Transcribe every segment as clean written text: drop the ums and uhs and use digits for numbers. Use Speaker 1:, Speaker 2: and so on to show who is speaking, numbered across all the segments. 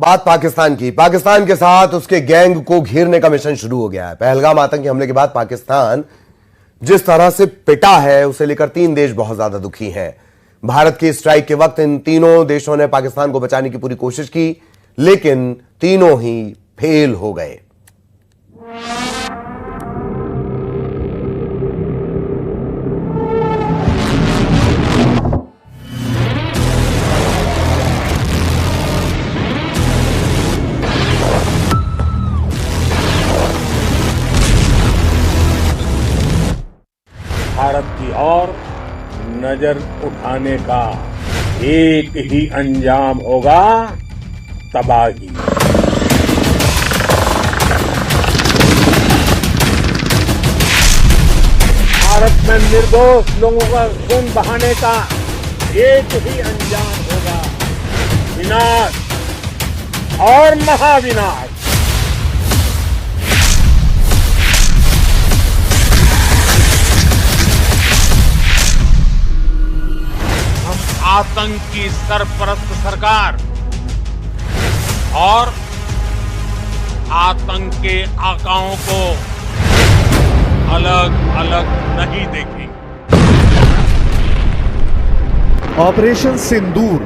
Speaker 1: बात पाकिस्तान की। पाकिस्तान के साथ उसके गैंग को घेरने का मिशन शुरू हो गया है। पहलगाम आतंकी हमले के बाद पाकिस्तान जिस तरह से पिटा है उसे लेकर 3 देश बहुत ज्यादा दुखी हैं। भारत की स्ट्राइक के वक्त इन तीनों देशों ने पाकिस्तान को बचाने की पूरी कोशिश की, लेकिन तीनों ही फेल हो गए।
Speaker 2: भारत की ओर नजर उठाने का एक ही अंजाम होगा, तबाही। भारत में निर्दोष लोगों का खून बहाने का एक ही अंजाम होगा, विनाश और महाविनाश। आतंक की सरपरस्त सरकार और आतंक के आकाओं को अलग अलग नहीं देखेंगे।
Speaker 3: ऑपरेशन सिंदूर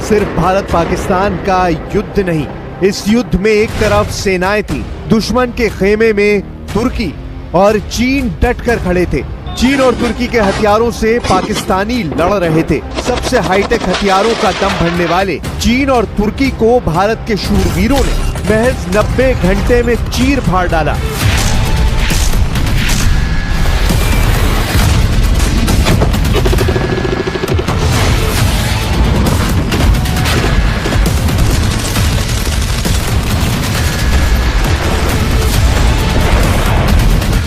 Speaker 3: सिर्फ भारत पाकिस्तान का युद्ध नहीं, इस युद्ध में एक तरफ सेनाएं थी, दुश्मन के खेमे में तुर्की और चीन डटकर खड़े थे। चीन और तुर्की के हथियारों से पाकिस्तानी लड़ रहे थे। सबसे हाईटेक हथियारों का दम भरने वाले चीन और तुर्की को भारत के शूरवीरों ने महज 90 घंटे में चीर फाड़ डाला।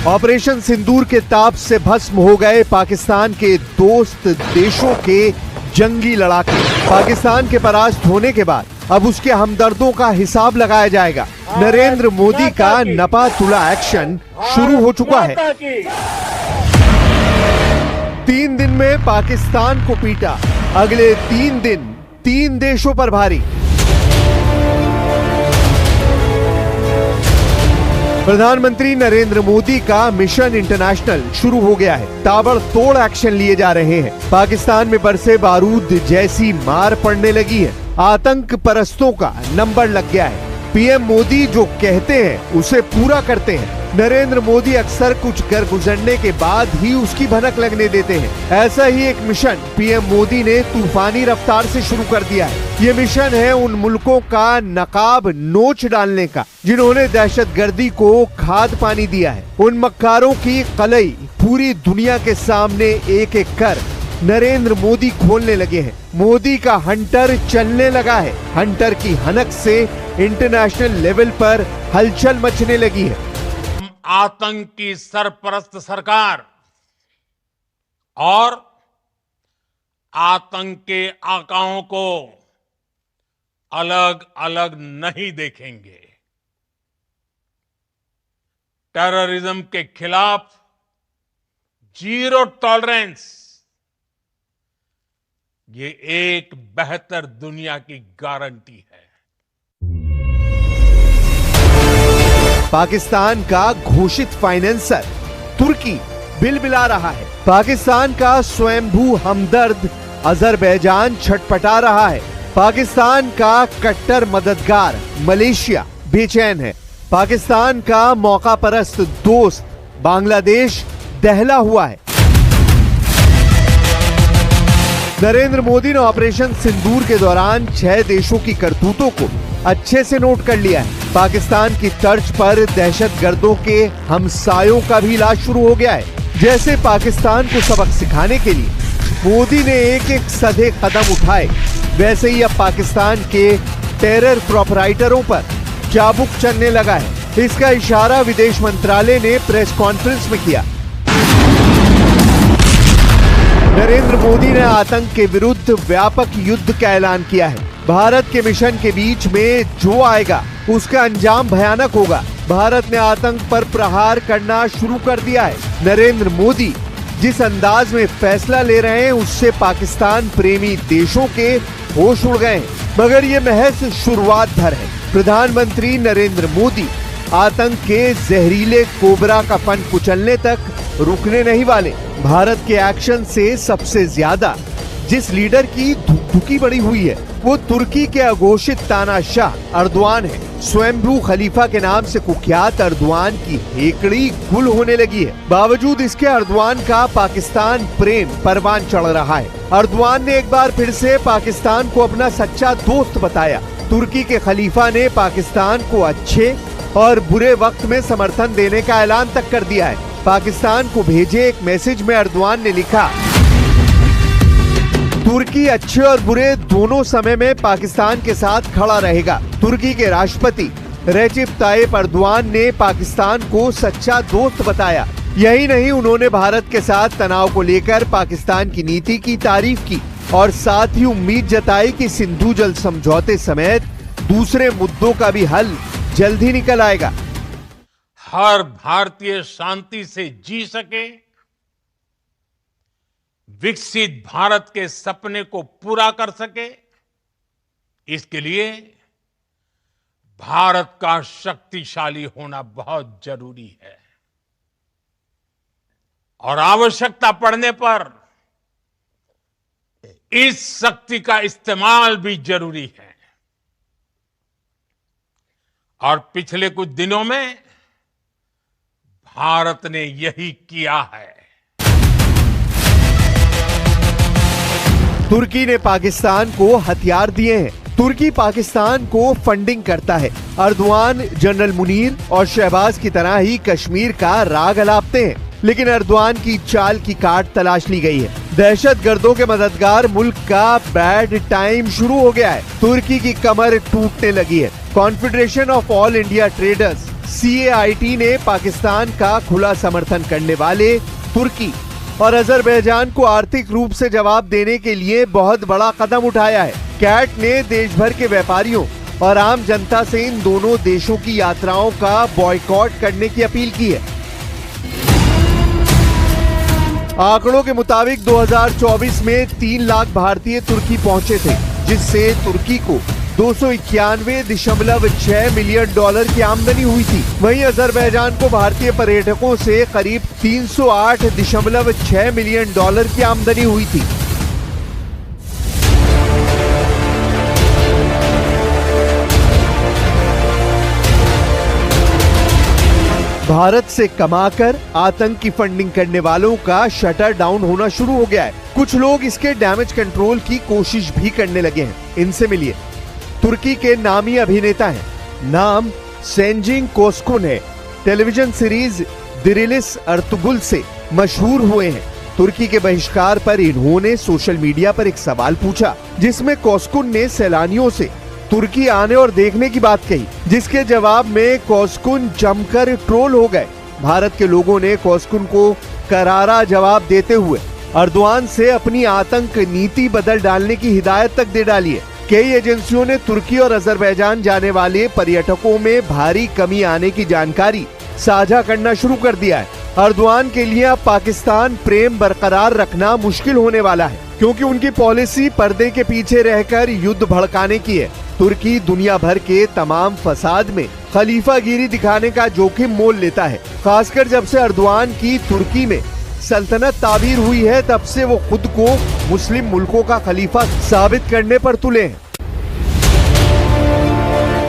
Speaker 3: ऑपरेशन सिंदूर के ताप से भस्म हो गए पाकिस्तान के दोस्त देशों के जंगी लड़ाके। पाकिस्तान के परास्त होने के बाद अब उसके हमदर्दों का हिसाब लगाया जाएगा। नरेंद्र मोदी का नपा तुला एक्शन शुरू हो चुका है। 3 दिन में पाकिस्तान को पीटा, अगले 3 दिन 3 देशों पर भारी। प्रधानमंत्री नरेंद्र मोदी का मिशन इंटरनेशनल शुरू हो गया है। ताबड़तोड़ एक्शन लिए जा रहे हैं। पाकिस्तान में बरसे बारूद जैसी मार पड़ने लगी है। आतंक परस्तों का नंबर लग गया है। पीएम मोदी जो कहते हैं उसे पूरा करते हैं। नरेंद्र मोदी अक्सर कुछ कर गुजरने के बाद ही उसकी भनक लगने देते हैं। ऐसा ही एक मिशन पीएम मोदी ने तूफानी रफ्तार से शुरू कर दिया है। ये मिशन है उन मुल्कों का नकाब नोच डालने का जिन्होंने दहशतगर्दी को खाद पानी दिया है। उन मक्कारों की कलई पूरी दुनिया के सामने एक एक कर नरेंद्र मोदी खोलने लगे हैं। मोदी का हंटर चलने लगा है। हंटर की हनक से इंटरनेशनल लेवल पर हलचल मचने लगी है।
Speaker 2: आतंक की सरपरस्त सरकार और आतंक के आकाओं को अलग अलग नहीं देखेंगे। टेररिज्म के खिलाफ जीरो टॉलरेंस, ये एक बेहतर दुनिया की गारंटी है।
Speaker 3: पाकिस्तान का घोषित फाइनेंसर तुर्की बिलबिला रहा है। पाकिस्तान का स्वयंभू हमदर्द अजरबैजान छटपटा रहा है। पाकिस्तान का कट्टर मददगार मलेशिया बेचैन है। पाकिस्तान का मौका परस्त दोस्त बांग्लादेश दहला हुआ है। नरेंद्र मोदी ने ऑपरेशन सिंदूर के दौरान 6 देशों की करतूतों को अच्छे से नोट कर लिया है। पाकिस्तान की तर्ज पर दहशतगर्दों के हमसायों का भी इलाज शुरू हो गया है। जैसे पाकिस्तान को सबक सिखाने के लिए मोदी ने एक एक सधे कदम उठाए, वैसे ही अब पाकिस्तान के टेरर प्रोपराइटरों पर चाबुक चलने लगा है। इसका इशारा विदेश मंत्रालय ने प्रेस कॉन्फ्रेंस में किया। नरेंद्र मोदी ने आतंक के विरुद्ध व्यापक युद्ध का ऐलान किया है। भारत के मिशन के बीच में जो आएगा उसका अंजाम भयानक होगा। भारत ने आतंक पर प्रहार करना शुरू कर दिया है। नरेंद्र मोदी जिस अंदाज में फैसला ले रहे हैं उससे पाकिस्तान प्रेमी देशों के होश उड़ गए हैं। मगर ये महज शुरुआत भर है। प्रधानमंत्री नरेंद्र मोदी आतंक के जहरीले कोबरा का फन कुचलने तक रुकने नहीं वाले। भारत के एक्शन से सबसे ज्यादा जिस लीडर की धुकधुकी बढ़ी हुई है वो तुर्की के अघोषित तानाशाह अर्दवान है। स्वयंभू खलीफा के नाम से कुख्यात अर्दवान की हेकड़ी गुल होने लगी है। बावजूद इसके अर्दवान का पाकिस्तान प्रेम परवान चढ़ रहा है। अर्दवान ने एक बार फिर से पाकिस्तान को अपना सच्चा दोस्त बताया। तुर्की के खलीफा ने पाकिस्तान को अच्छे और बुरे वक्त में समर्थन देने का ऐलान तक कर दिया है। पाकिस्तान को भेजे एक मैसेज में अर्दवान ने लिखा, तुर्की अच्छे और बुरे दोनों समय में पाकिस्तान के साथ खड़ा रहेगा। तुर्की के राष्ट्रपति रेसिप तायिप अर्दवान ने पाकिस्तान को सच्चा दोस्त बताया। यही नहीं, उन्होंने भारत के साथ तनाव को लेकर पाकिस्तान की नीति की तारीफ की और साथ ही उम्मीद जताई कि सिंधु जल समझौते समेत दूसरे मुद्दों का भी हल जल्द ही निकल आएगा।
Speaker 2: हर भारतीय शांति से जी सके, विकसित भारत के सपने को पूरा कर सके, इसके लिए भारत का शक्तिशाली होना बहुत जरूरी है और आवश्यकता पड़ने पर इस शक्ति का इस्तेमाल भी जरूरी है। और पिछले कुछ दिनों में भारत ने यही किया है।
Speaker 3: तुर्की ने पाकिस्तान को हथियार दिए हैं। तुर्की पाकिस्तान को फंडिंग करता है। अर्दवान जनरल मुनीर और शहबाज की तरह ही कश्मीर का राग अलापते हैं, लेकिन अर्दवान की चाल की काट तलाश ली गई है। दहशतगर्दों के मददगार मुल्क का बैड टाइम शुरू हो गया है। तुर्की की कमर टूटने लगी है। Confederation of all India traders CAIT ने पाकिस्तान का खुला समर्थन करने वाले तुर्की और अजरबैजान को आर्थिक रूप से जवाब देने के लिए बहुत बड़ा कदम उठाया है। कैट ने देश भर के व्यापारियों और आम जनता से इन दोनों देशों की यात्राओं का बॉयकॉट करने की अपील की है। आंकड़ों के मुताबिक 2024 में 3 लाख भारतीय तुर्की पहुंचे थे, जिससे तुर्की को $291.6 मिलियन की आमदनी हुई थी। वहीं अजरबैजान को भारतीय पर्यटकों से करीब $308.6 मिलियन की आमदनी हुई थी। भारत से कमाकर आतंक की फंडिंग करने वालों का शटर डाउन होना शुरू हो गया है। कुछ लोग इसके डैमेज कंट्रोल की कोशिश भी करने लगे हैं। इनसे मिलिए। तुर्की के नामी अभिनेता हैं। नाम सेंजिंग कोस्कुन है। टेलीविजन सीरीज दिरिलिस अर्तुगुल से मशहूर हुए हैं। तुर्की के बहिष्कार पर इन्होंने सोशल मीडिया पर एक सवाल पूछा, जिसमें कोस्कुन ने सैलानियों से तुर्की आने और देखने की बात कही, जिसके जवाब में कोस्कुन जमकर ट्रोल हो गए। भारत के लोगों ने कोस्कुन को करारा जवाब देते हुए अर्दवान से अपनी आतंक नीति बदल डालने की हिदायत तक दे डाली है। कई एजेंसियों ने तुर्की और अजरबैजान जाने वाले पर्यटकों में भारी कमी आने की जानकारी साझा करना शुरू कर दिया है। अर्दवान के लिए अब पाकिस्तान प्रेम बरकरार रखना मुश्किल होने वाला है, क्योंकि उनकी पॉलिसी पर्दे के पीछे रहकर युद्ध भड़काने की है। तुर्की दुनिया भर के तमाम फसाद में खलीफागिरी दिखाने का जोखिम मोल लेता है। खासकर जब से अर्दवान की तुर्की में सल्तनत ताबीर हुई है, तब से वो खुद को मुस्लिम मुल्कों का खलीफा साबित करने पर तुले हैं।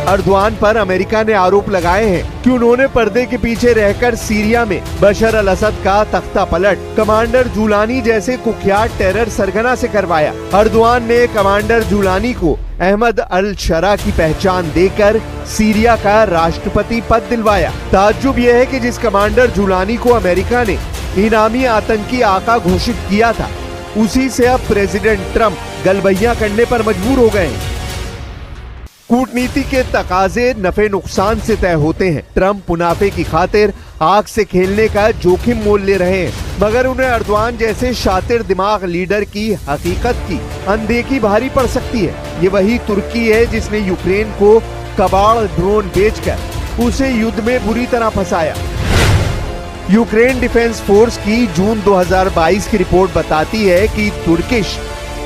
Speaker 3: अर्दवान पर अमेरिका ने आरोप लगाए हैं कि उन्होंने पर्दे के पीछे रहकर सीरिया में बशर अल असद का तख्ता पलट कमांडर जुलानी जैसे कुख्यात टेरर सरगना से करवाया। अर्दवान ने कमांडर जुलानी को अहमद अल शरा की पहचान देकर सीरिया का राष्ट्रपति पद दिलवाया। ताज्जुब यह है कि जिस कमांडर जुलानी को अमेरिका ने इनामी आतंकी आका घोषित किया था, उसी से अब प्रेसिडेंट ट्रंप गलबैया करने पर मजबूर हो गए हैं। कूटनीति के तकाजे नफे नुकसान से तय होते हैं। ट्रंप मुनाफे की खातिर आग से खेलने का जोखिम मोल ले रहे हैं, मगर उन्हें अर्दवान जैसे शातिर दिमाग लीडर की हकीकत की अनदेखी भारी पड़ सकती है। ये वही तुर्की है जिसने यूक्रेन को कबाड़ ड्रोन बेचकर उसे युद्ध में बुरी तरह फंसाया। यूक्रेन डिफेंस फोर्स की जून 2022 की रिपोर्ट बताती है कि तुर्किश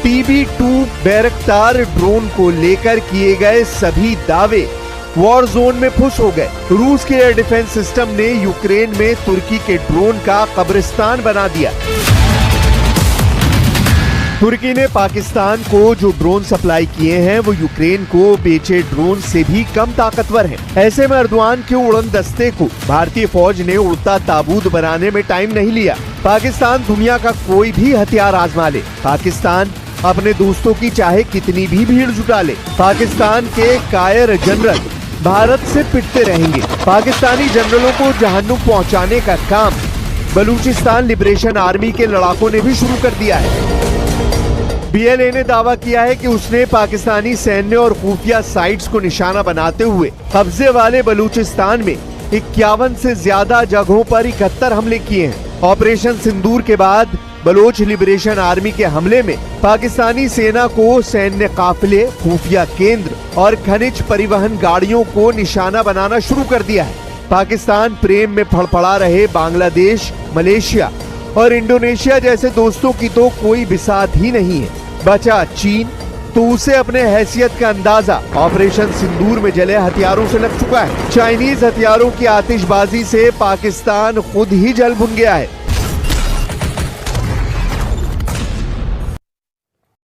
Speaker 3: TB2 बैरक्तार ड्रोन को लेकर किए गए सभी दावे वॉर जोन में फुस हो गए। रूस के एयर डिफेंस सिस्टम ने यूक्रेन में तुर्की के ड्रोन का कब्रिस्तान बना दिया। तुर्की ने पाकिस्तान को जो ड्रोन सप्लाई किए हैं वो यूक्रेन को बेचे ड्रोन से भी कम ताकतवर हैं। ऐसे में अर्दवान के उड़न दस्ते को भारतीय फौज ने उड़ता ताबूत बनाने में टाइम नहीं लिया। पाकिस्तान दुनिया का कोई भी हथियार आजमा ले, पाकिस्तान अपने दोस्तों की चाहे कितनी भी भीड़ जुटा ले, पाकिस्तान के कायर जनरल भारत से पिटते रहेंगे। पाकिस्तानी जनरलों को जहन्नुम पहुंचाने का काम बलूचिस्तान लिबरेशन आर्मी के लड़ाकों ने भी शुरू कर दिया है। BLA ने दावा किया है कि उसने पाकिस्तानी सैन्य और खुफिया साइट्स को निशाना बनाते हुए कब्जे वाले बलूचिस्तान में 51 से ज्यादा जगहों पर 71 हमले किए हैं। ऑपरेशन सिंदूर के बाद बलोच लिबरेशन आर्मी के हमले में पाकिस्तानी सेना को सैन्य काफिले, खुफिया केंद्र और खनिज परिवहन गाड़ियों को निशाना बनाना शुरू कर दिया है। पाकिस्तान प्रेम में फड़फड़ा रहे बांग्लादेश, मलेशिया और इंडोनेशिया जैसे दोस्तों की तो कोई बिसात ही नहीं है। बचा चीन, तो उसे अपने हैसियत का अंदाजा ऑपरेशन सिंदूर में जले हथियारों से लग चुका है। चाइनीज हथियारों की आतिशबाजी से पाकिस्तान खुद ही जल भुन गया है।